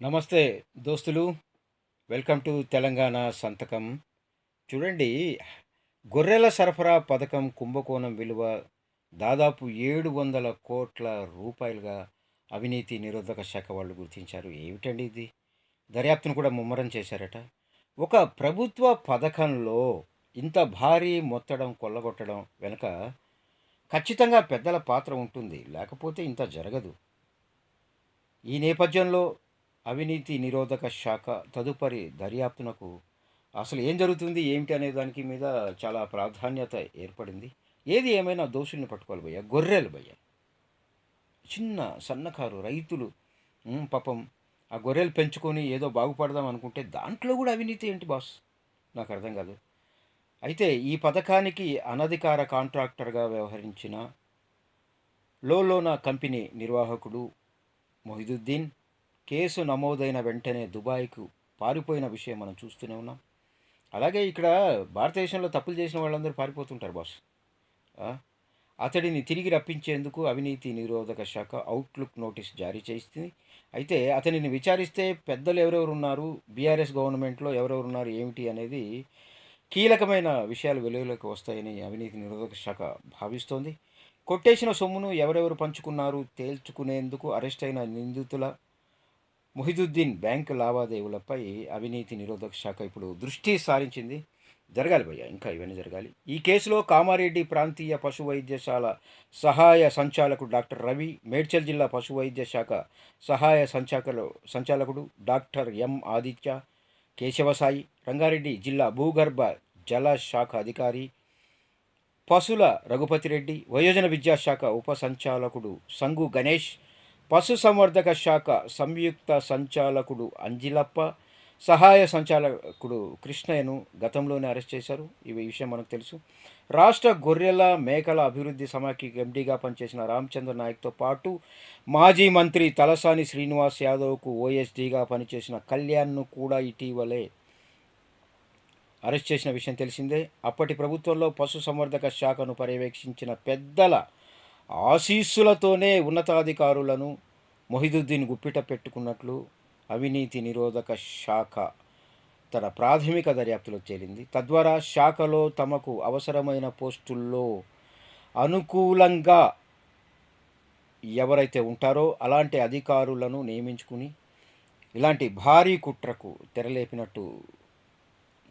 నమస్తే దోస్తులు. Welcome to Telangana సంతకం. చూడండి, గొర్రెల సరఫరా పథకం కుంభకోణం విలువ దాదాపు 700 కోట్ల రూపాయలుగా అవినీతి నిరోధక శాఖ వాళ్ళు గుర్తించారు. ఏమిటండి ఇది? దర్యాప్తును కూడా ముమ్మరం చేశారట. ఒక ప్రభుత్వ పథకంలో ఇంత భారీ మొత్తడం కొల్లగొట్టడం వెనుక ఖచ్చితంగా పెద్దల పాత్ర ఉంటుంది. లేకపోతే ఇంత జరగదు. ఈ నేపథ్యంలో అవినీతి నిరోధక శాఖ తదుపరి దర్యాప్తునకు అసలు ఏం జరుగుతుంది ఏమిటి అనే దానికి మీద చాలా ప్రాధాన్యత ఏర్పడింది. ఏది ఏమైనా దోషుల్ని పట్టుకోవాలి భయ్య. గొర్రెలు భయ్య, చిన్న సన్నకారు రైతులు. పాపం ఆ గొర్రెలు పెంచుకొని ఏదో బాగుపడదాం అనుకుంటే దాంట్లో కూడా అవినీతి ఏంటి బాస్? నాకు అర్థం కాదు. అయితే ఈ పథకానికి అనధికార కాంట్రాక్టర్గా వ్యవహరించిన లోలోనా కంపెనీ నిర్వాహకుడు మొహిదుద్దీన్ కేసు నమోదైన వెంటనే దుబాయ్కు పారిపోయిన విషయం మనం చూస్తూనే ఉన్నాం. అలాగే ఇక్కడ భారతదేశంలో తప్పులు చేసిన వాళ్ళందరూ పారిపోతుంటారు బాస్. అతడిని తిరిగి రప్పించేందుకు అవినీతి నిరోధక శాఖ అవుట్లుక్ నోటీస్ జారీ చేస్తుంది. అయితే అతనిని విచారిస్తే పెద్దలు ఎవరెవరు ఉన్నారు, బీఆర్ఎస్ గవర్నమెంట్లో ఎవరెవరు ఉన్నారు ఏమిటి అనేది కీలకమైన విషయాలు వెలుగులోకి వస్తాయని అవినీతి నిరోధక శాఖ భావిస్తోంది. కొట్టేసిన సొమ్మును ఎవరెవరు పంచుకున్నారు తేల్చుకునేందుకు అరెస్ట్ అయిన నిందితుల మొహిదుద్దీన్ బ్యాంకు లావాదేవీలపై అవినీతి నిరోధక శాఖ ఇప్పుడు దృష్టి సారించింది. జరగాలి భయ్య, ఇంకా ఇవన్నీ జరగాలి. ఈ కేసులో కామారెడ్డి ప్రాంతీయ పశు వైద్యశాల సహాయ సంచాలకుడు డాక్టర్ రవి, మేడ్చల్ జిల్లా పశు వైద్య శాఖ సహాయ సంచాలకుడు డాక్టర్ ఎం ఆదిత్య, కేశవసాయి, రంగారెడ్డి జిల్లా భూగర్భ జల శాఖ అధికారి పశుల రఘుపతిరెడ్డి, వయోజన విద్యాశాఖ ఉప సంచాలకుడు సంగు గణేష్, పశుసంవర్ధక శాఖ సంయుక్త సంచాలకుడు అంజిలప్ప, సహాయ సంచాలకుడు కృష్ణయ్యను గతంలోనే అరెస్ట్ చేశారు. ఈ విషయం మనకు తెలుసు. రాష్ట్ర గొర్రెల మేకల అభివృద్ధి సమాఖ్యకి ఎండీగా పనిచేసిన రామచంద్ర నాయక్తో పాటు మాజీ మంత్రి తలసాని శ్రీనివాస్ యాదవ్కు ఓఎస్డీగా పనిచేసిన కళ్యాణ్ను కూడా ఇటీవలే అరెస్ట్ చేసిన విషయం తెలిసిందే. అప్పటి ప్రభుత్వంలో పశుసంవర్ధక శాఖను పర్యవేక్షించిన పెద్దల ఆశీస్సులతోనే ఉన్నతాధికారులను మొహిదుద్దీన్ గుప్పిట పెట్టుకున్నట్లు అవినీతి నిరోధక శాఖ తన ప్రాథమిక దర్యాప్తులో తేలింది. తద్వారా శాఖలో తమకు అవసరమైన పోస్టుల్లో అనుకూలంగా ఎవరైతే ఉంటారో అలాంటి అధికారులను నియమించుకుని ఇలాంటి భారీ కుట్రకు తెరలేపినట్టు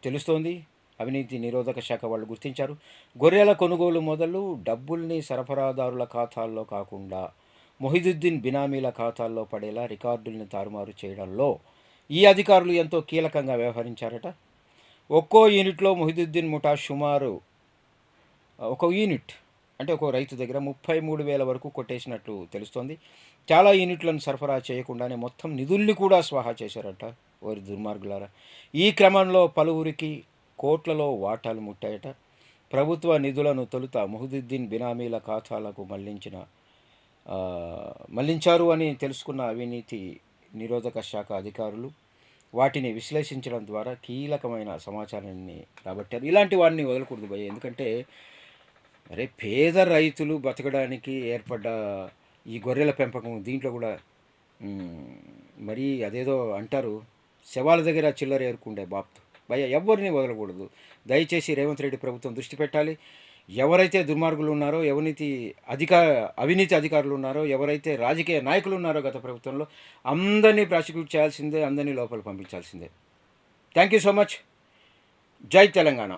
తెలుస్తోంది. అవినీతి నిరోధక శాఖ వాళ్ళు గుర్తించారు. గొర్రెల కొనుగోలు మొదలు డబ్బుల్ని సరఫరాదారుల ఖాతాల్లో కాకుండా మొహిదుద్దీన్ బినామీల ఖాతాల్లో పడేలా రికార్డుల్ని తారుమారు చేయడంలో ఈ అధికారులు ఎంతో కీలకంగా వ్యవహరించారట. ఒక్కో యూనిట్లో మొహిదుద్దీన్ ముఠా సుమారు ఒక యూనిట్ అంటే ఒక రైతు దగ్గర 33,000 వరకు కొట్టేసినట్లు తెలుస్తోంది. చాలా యూనిట్లను సరఫరా చేయకుండానే మొత్తం నిధుల్ని కూడా స్వాహా చేశారట వారి దుర్మార్గులారా. ఈ క్రమంలో పలువురికి కోట్లలో వాటాలు ముట్టాయట. ప్రభుత్వ నిధులను తొలుత మొహిదుద్దీన్ బినామీల ఖాతాలకు మళ్లించారు అని తెలుసుకున్న అవినీతి నిరోధక శాఖ అధికారులు వాటిని విశ్లేషించడం ద్వారా కీలకమైన సమాచారాన్ని రాబట్టారు. ఇలాంటి వాడిని వదలకూడదు భయ్య. ఎందుకంటే అరే, పేద రైతులు బతకడానికి ఏర్పడ్డ ఈ గొర్రెల పెంపకం దీంట్లో కూడా మరీ అదేదో అంటారు, శవాల దగ్గర చిల్లర ఏరుకుండే బాప్తు భయ్య. ఎవరిని వదలకూడదు. దయచేసి రేవంత్ రెడ్డి ప్రభుత్వం దృష్టి పెట్టాలి. ఎవరైతే దుర్మార్గులు ఉన్నారో, అవినీతి అధికారులు ఉన్నారో, ఎవరైతే రాజకీయ నాయకులు ఉన్నారో గత ప్రభుత్వంలో అందరినీ ప్రాసిక్యూట్ చేయాల్సిందే, అందరినీ లోపల పంపించాల్సిందే. Thank you so much. జై తెలంగాణ.